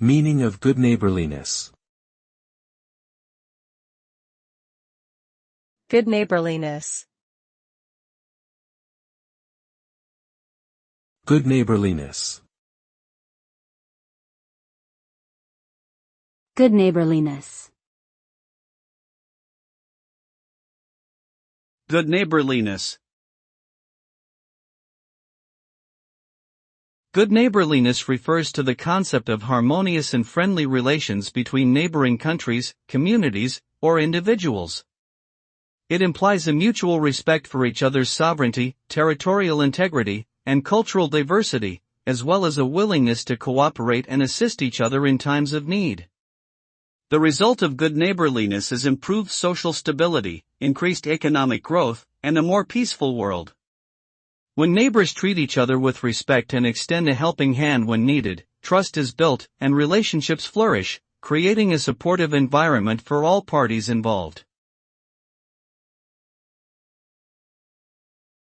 Meaning of good neighborliness. Good neighborliness. Good neighborliness. Good neighborliness. Good neighborliness. Good neighborliness refers to the concept of harmonious and friendly relations between neighboring countries, communities, or individuals. It implies a mutual respect for each other's sovereignty, territorial integrity, and cultural diversity, as well as a willingness to cooperate and assist each other in times of need. The result of good neighborliness is improved social stability, increased economic growth, and a more peaceful world. When neighbors treat each other with respect and extend a helping hand when needed, trust is built and relationships flourish, creating a supportive environment for all parties involved.